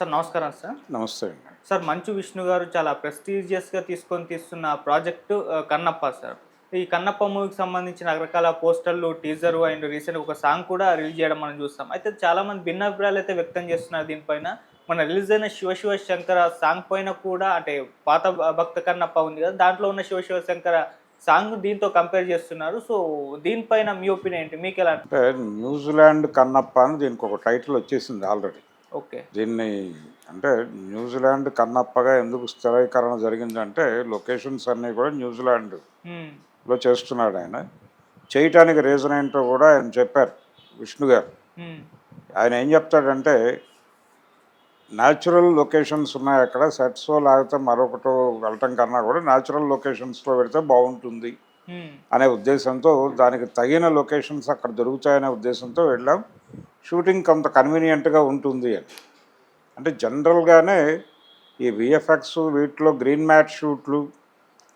Sir నమస్కారం sir. నమస్తే అండి. సార్ 'మంచు విష్ణు' గారు చాలా ప్రెస్టీజియస్‌గా తీస్తున్న ప్రాజెక్టు 'కన్నప్ప' సార్. ఈ 'కన్నప్ప' మూవీకి సంబంధించిన రకరకాల పోస్టర్‌లు, టీజరు అండ్ రీసెంట్‌గా ఒక సాంగ్ కూడా రిలీజ్ చేయడం మనం చూస్తాం. అయితే చాలామంది భిన్నాభిప్రాయాలైతే వ్యక్తం చేస్తున్నారు దీనిపైన. మొన్న రిలీజ్ అయిన 'శివ శివ శంకర' సాంగ్ పైన కూడా అంటే పాత 'భక్త కన్నప్ప' ఉంది కదా! దాంట్లో ఉన్న 'శివ శివ శంకర' సాంగ్ దీంతో కంపేర్ చేస్తున్నారు. సో, దీనిపైన మీ ఒపీనియన్ ఏంటి? మీకెలా అంటే న్యూజిలాండ్ కన్నప్ప అని దీనికి ఒక టైటిల్ వచ్చేసింది ఆల్రెడీ. ఓకే. దీన్ని అంటే న్యూజిలాండ్ కన్నప్పగా ఎందుకు స్థిరీకరణ జరిగిందంటే లొకేషన్స్ అన్నీ కూడా హ్మ్. న్యూజిలాండ్లో చేస్తున్నాడు ఆయన. చేయటానికి రీజన్ ఏంటో కూడా ఆయన చెప్పారు విష్ణు గారు. హ్మ్. ఆయన ఏం చెప్తాడంటే న్యాచురల్ లొకేషన్స్ ఉన్నాయి అక్కడ, సెట్సో లేకపోతే మరొకటో వెళ్ళటం కన్నా కూడా న్యాచురల్ లొకేషన్స్లో పెడితే బాగుంటుంది హ్మ్. అనే ఉద్దేశంతో, దానికి తగిన లొకేషన్స్ అక్కడ దొరుకుతాయనే ఉద్దేశంతో వెళ్ళాం. షూటింగ్ కొంత కన్వీనియంట్గా ఉంటుంది అని. అంటే జనరల్గానే ఈ విఎఫ్ఎక్స్ వీటిలో గ్రీన్ మ్యాట్ షూట్లు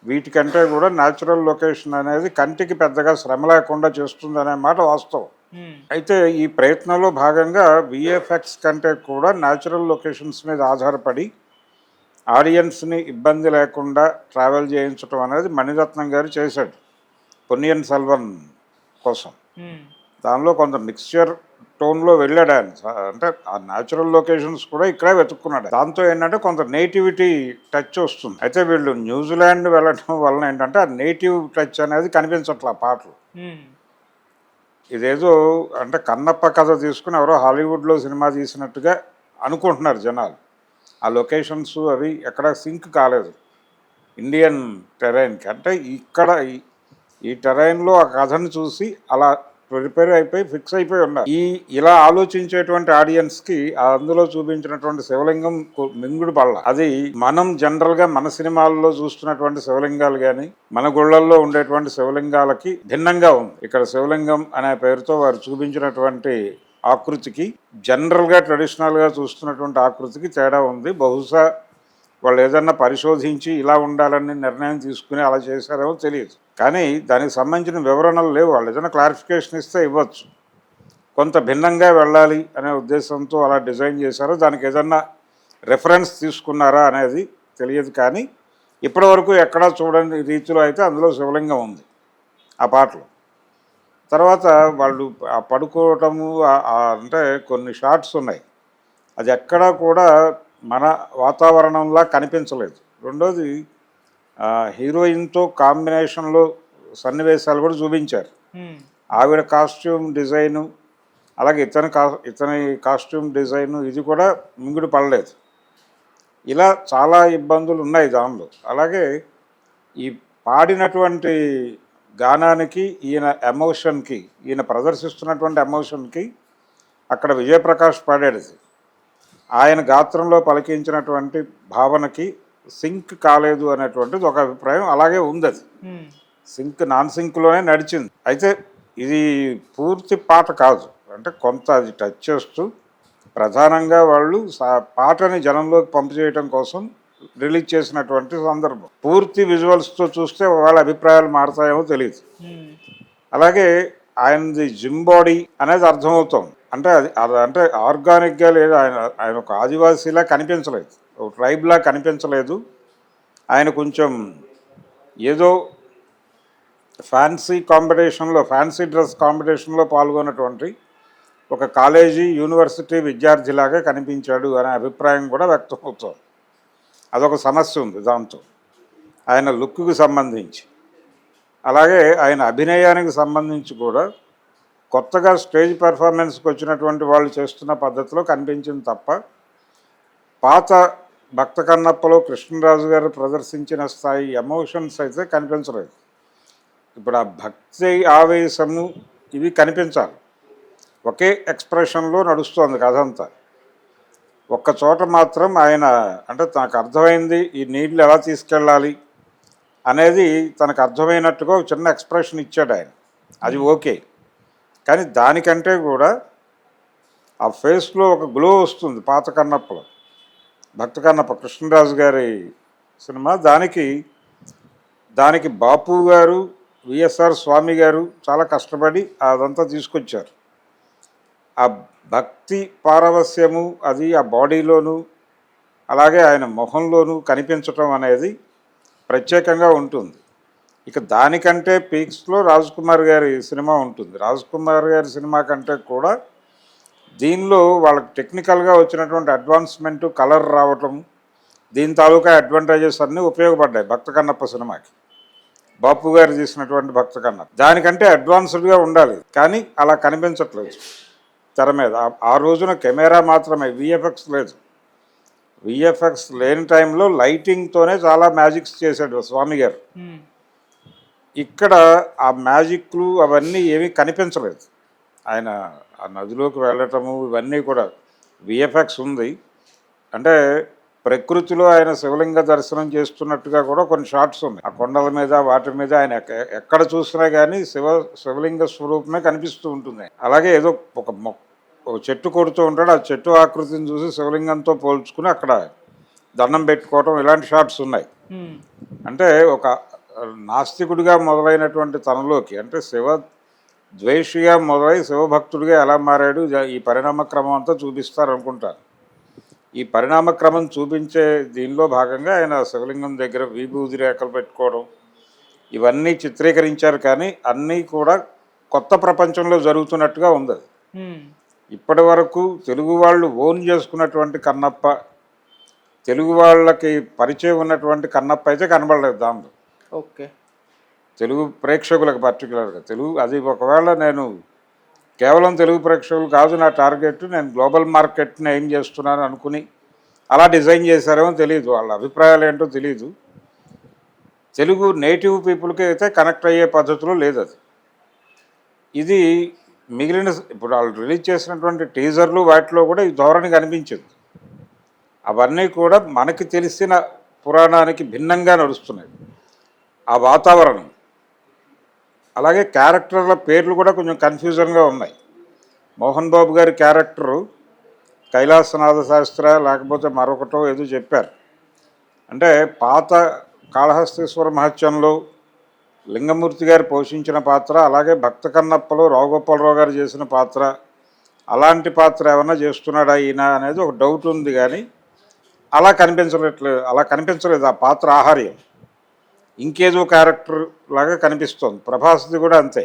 వీటికంటే కూడా న్యాచురల్ లొకేషన్ అనేది కంటికి పెద్దగా శ్రమ లేకుండా చేస్తుంది అనే మాట వాస్తవం. హ్మ్. అయితే ఈ ప్రయత్నంలో భాగంగా విఎఫ్ఎక్స్ కంటే కూడా న్యాచురల్ లొకేషన్స్ మీద ఆధారపడి ఆడియన్స్ని ఇబ్బంది లేకుండా ట్రావెల్ చేయించడం అనేది మణిరత్నం గారు చేశాడు పొన్నియిన్ సెల్వన్ కోసం. హ్మ్. దానిలో కొంత మిక్స్చర్ టోన్లో వెళ్ళాడు ఆయన. అంటే ఆ న్యాచురల్ లొకేషన్స్ కూడా ఇక్కడే వెతుక్కున్నాడు. దాంతో ఏంటంటే కొంత నేటివిటీ టచ్ వస్తుంది. అయితే వీళ్ళు న్యూజిలాండ్ వెళ్ళడం వలన ఏంటంటే ఆ నేటివ్ టచ్ అనేది కనిపించట్లే ఆ పాటలు. హ్మ్. ఇదేదో అంటే కన్నప్ప కథ తీసుకుని ఎవరో హాలీవుడ్లో సినిమా తీసినట్టుగా అనుకుంటున్నారు జనాలు. ఆ లొకేషన్స్ అవి ఎక్కడ సింక్ కాలేదు ఇండియన్ టెరైన్కి. అంటే ఇక్కడ ఈ టెరైన్లో ఆ కథను చూసి అలా ప్రిపేర్ అయిపోయి ఫిక్స్ అయిపోయి ఉన్నారు. ఇలా ఆలోచించేటువంటి ఆడియన్స్కి అందులో చూపించినటువంటి శివలింగం మింగుడు పళ్ళ. అది మనం జనరల్గా మన సినిమాల్లో చూస్తున్నటువంటి శివలింగాలు కానీ మన గుళ్ళల్లో ఉండేటువంటి శివలింగాలకి భిన్నంగా ఉంది. ఇక్కడ శివలింగం అనే పేరుతో వారు చూపించినటువంటి ఆకృతికి జనరల్గా ట్రెడిషనల్గా చూస్తున్నటువంటి ఆకృతికి తేడా ఉంది. బహుశా వాళ్ళు ఏదన్నా పరిశోధించి ఇలా ఉండాలని నిర్ణయం తీసుకుని అలా చేశారేమో తెలియదు. కానీ దానికి సంబంధించిన వివరణలు లేవు. వాళ్ళు ఏదైనా క్లారిఫికేషన్ ఇస్తే ఇవ్వచ్చు. కొంత భిన్నంగా వెళ్ళాలి అనే ఉద్దేశంతో అలా డిజైన్ చేశారో దానికి ఏదన్నా రెఫరెన్స్ తీసుకున్నారా అనేది తెలియదు. కానీ ఇప్పటివరకు ఎక్కడా చూడని రీతిలో అయితే అందులో శివలింగం ఉంది ఆ పాటలో. తర్వాత వాళ్ళు ఆ పడుకోవటము అంటే కొన్ని షార్ట్స్ ఉన్నాయి, అది ఎక్కడా కూడా మన వాతావరణంలా కనిపించలేదు. రెండోది హీరోయిన్తో కాంబినేషన్లో సన్నివేశాలు కూడా చూపించారు. ఆవిడ కాస్ట్యూమ్ డిజైను అలాగే ఇతని కాస్ట్యూమ్ డిజైను ఇది కూడా మింగుడు పడలేదు. ఇలా చాలా ఇబ్బందులు ఉన్నాయి దానిలో. అలాగే ఈ పాడినటువంటి గానానికి ఈయన ఎమోషన్కి, ఈయన ప్రదర్శిస్తున్నటువంటి ఎమోషన్కి అక్కడ విజయప్రకాష్ పాడాడు. ఆయన గాత్రంలో పలికించినటువంటి భావనకి సింక్ కాలేదు అనేటువంటిది ఒక అభిప్రాయం. అలాగే ఉంది, అది సింక్ నాన్ సింక్లోనే నడిచింది. అయితే ఇది పూర్తి పాట కాదు, అంటే కొంత అది టచ్ చేస్తూ ప్రధానంగా వాళ్ళు పాటని జనంలోకి పంపు చేయడం కోసం రిలీజ్ చేసినటువంటి సందర్భం. పూర్తి విజువల్స్తో చూస్తే వాళ్ళ అభిప్రాయాలు మారుతాయేమో తెలియదు. అలాగే ఆయనది జిమ్ బాడీ అనేది అర్థమవుతుంది. అంటే అది అంటే ఆర్గానిక్గా లేదు. ఆయన ఒక ఆదివాసీలా కనిపించలేదు, ఒక ట్రైబ్లా కనిపించలేదు. ఆయన కొంచెం ఏదో ఫ్యాన్సీ డ్రెస్ కాంపిటీషన్లో పాల్గొన్నటువంటి ఒక కాలేజీ యూనివర్సిటీ విద్యార్థిలాగా కనిపించాడు అనే అభిప్రాయం కూడా వ్యక్తమవుతుంది. అదొక సమస్య ఉంది దాంతో, ఆయన లుక్కి సంబంధించి. అలాగే ఆయన అభినయానికి సంబంధించి కూడా కొత్తగా స్టేజ్ పెర్ఫార్మెన్స్కి వచ్చినటువంటి వాళ్ళు చేస్తున్న పద్ధతిలో కనిపించింది తప్ప పాత భక్త కన్నప్పలో కృష్ణరాజు గారు ప్రదర్శించిన స్థాయి ఎమోషన్స్ అయితే కనిపించలేదు. ఇప్పుడు ఆ భక్తి ఆవేశము ఇవి కనిపించాలి. ఒకే ఎక్స్ప్రెషన్లో నడుస్తోంది కథ అంతా. ఒక్క చోట మాత్రం ఆయన అంటే తనకు అర్థమైంది ఈ నీళ్ళు ఎలా తీసుకెళ్ళాలి అనేది తనకు అర్థమైనట్టుగా ఒక చిన్న ఎక్స్ప్రెషన్ ఇచ్చాడు ఆయన, అది ఓకే. కానీ దానికంటే కూడా ఆ ఫేస్లో ఒక గ్లో వస్తుంది పాత కన్నప్పలో. భక్త కన్నప్ప కృష్ణరాజు గారి సినిమా, దానికి బాపు గారు, విఎస్ఆర్ స్వామి గారు చాలా కష్టపడి అదంతా తీసుకొచ్చారు. ఆ భక్తి పారవస్యము అది ఆ బాడీలోను అలాగే ఆయన మొహంలోనూ కనిపించటం అనేది ప్రత్యేకంగా ఉంటుంది. ఇక దానికంటే పీక్స్లో రాజ్ కుమార్ గారి సినిమా ఉంటుంది. రాజ్ కుమార్ గారి సినిమా కంటే కూడా దీనిలో వాళ్ళకి టెక్నికల్గా వచ్చినటువంటి అడ్వాన్స్మెంటు, కలర్ రావటం, దీని తాలూకా అడ్వాంటేజెస్ అన్నీ ఉపయోగపడ్డాయి భక్త కన్నప్ప సినిమాకి. బాపు గారు తీసినటువంటి భక్త కన్నప్ప దానికంటే అడ్వాన్స్డ్గా ఉండాలి, కానీ అలా కనిపించట్లేదు తెర మీద. ఆ రోజున కెమెరా మాత్రమే, విఎఫ్ఎక్స్ లేదు. విఎఫ్ఎక్స్ లేని టైంలో లైటింగ్తోనే చాలా మ్యాజిక్స్ చేశాడు స్వామి గారు. ఇక్కడ ఆ మ్యాజిక్లు అవన్నీ ఏమీ కనిపించలేదు. ఆయన ఆ నదిలోకి వెళ్ళటము ఇవన్నీ కూడా విఎఫ్ఎక్స్ ఉంది. అంటే ప్రకృతిలో ఆయన శివలింగ దర్శనం చేస్తున్నట్టుగా కూడా కొన్ని షాట్స్ ఉన్నాయి. ఆ కొండల మీద వాటి మీద ఆయన ఎక్కడ చూసినా కానీ శివలింగ స్వరూపమే కనిపిస్తూ ఉంటుంది. అలాగే ఏదో ఒక చెట్టు కొడుతూ ఉంటాడు, ఆ చెట్టు ఆకృతిని చూసి శివలింగంతో పోల్చుకుని అక్కడ దండం పెట్టుకోవటం, ఇలాంటి షాట్స్ ఉన్నాయి. అంటే ఒక నాస్తికుడిగా మొదలైనటువంటి తనలోకి, అంటే శివ ద్వేషిగా మొదలై శివభక్తుడిగా ఎలా మారాడు, ఈ పరిణామ క్రమం అంతా చూపిస్తారు అనుకుంటారు. ఈ పరిణామ క్రమం చూపించే దీనిలో భాగంగా ఆయన శివలింగం దగ్గర విభూది రేఖలు పెట్టుకోవడం ఇవన్నీ చిత్రీకరించారు. కానీ అన్నీ కూడా కొత్త ప్రపంచంలో జరుగుతున్నట్టుగా ఉంది అది. ఇప్పటి వరకు తెలుగు వాళ్ళు ఓన్ చేసుకున్నటువంటి కన్నప్ప, తెలుగు వాళ్ళకి పరిచయం ఉన్నటువంటి కన్నప్ప అయితే కనబడలేదు దానిలో. ఓకే, తెలుగు ప్రేక్షకులకు పర్టికులర్గా అది ఒకవేళ నేను కేవలం తెలుగు ప్రేక్షకులు కాదు నా టార్గెట్, నేను గ్లోబల్ మార్కెట్ని ఏం చేస్తున్నాను అనుకుని అలా డిజైన్ చేశారేమో తెలియదు, వాళ్ళ అభిప్రాయాలు ఏంటో తెలియదు. తెలుగు నేటివ్ పీపుల్కి అయితే కనెక్ట్ అయ్యే పద్ధతిలో లేదు అది. ఇది మిగిలిన ఇప్పుడు వాళ్ళు రిలీజ్ చేసినటువంటి టీజర్లు వాటిలో కూడా ఈ ధోరణి కనిపించింది. అవన్నీ కూడా మనకి తెలిసిన పురాణానికి భిన్నంగా నడుస్తున్నాయి. ఆ వాతావరణం, అలాగే క్యారెక్టర్ల పేర్లు కూడా కొంచెం కన్ఫ్యూజన్గా ఉన్నాయి. మోహన్ బాబు గారి క్యారెక్టరు కైలాసనాథ శాస్త్ర లేకపోతే మరొకటో ఏదో చెప్పారు. అంటే పాత కాళహస్తీశ్వర మహత్యంలో లింగమూర్తి గారు పోషించిన పాత్ర, అలాగే భక్త కన్నప్పలో రావుగోపాలరావు గారు చేసిన పాత్ర, అలాంటి పాత్ర ఏమన్నా చేస్తున్నాడా ఈయన అనేది ఒక డౌట్ ఉంది. కానీ అలా కనిపించలేదు ఆ పాత్ర ఆహార్యం, ఇంకేదో క్యారెక్టర్ లాగా కనిపిస్తోంది. ప్రభాస్ది కూడా అంతే.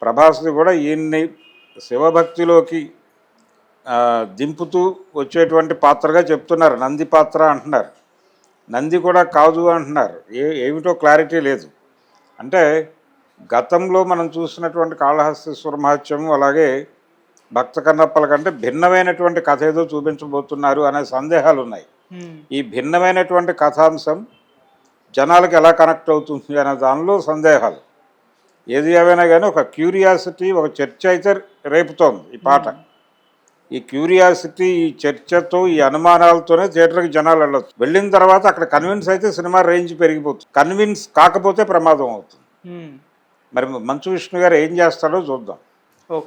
ప్రభాస్ది కూడా ఈయన్ని శివభక్తిలోకి దింపుతూ వచ్చేటువంటి పాత్రగా చెప్తున్నారు. నంది పాత్ర అంటున్నారు, నంది కూడా కాదు అంటున్నారు. ఏమిటో క్లారిటీ లేదు. అంటే గతంలో మనం చూసినటువంటి కాళహస్తీశ్వర మహత్యము అలాగే భక్త కన్నప్పల కంటే భిన్నమైనటువంటి కథ ఏదో చూపించబోతున్నారు అనే సందేహాలు ఉన్నాయి. ఈ భిన్నమైనటువంటి కథాంశం జనాలకు ఎలా కనెక్ట్ అవుతుంది అనే దానిలో సందేహాలు. ఏది ఏమైనా కానీ ఒక క్యూరియాసిటీ, ఒక చర్చ అయితే రేపుతోంది ఈ పాట. ఈ క్యూరియాసిటీ, ఈ చర్చతో, ఈ అనుమానాలతోనే థియేటర్కి జనాలు వెళ్ళొచ్చు. వెళ్ళిన తర్వాత అక్కడ కన్విన్స్ అయితే సినిమా రేంజ్ పెరిగిపోతుంది, కన్విన్స్ కాకపోతే ప్రమాదం అవుతుంది. మరి మంచు విష్ణు గారు ఏం చేస్తాడో చూద్దాం.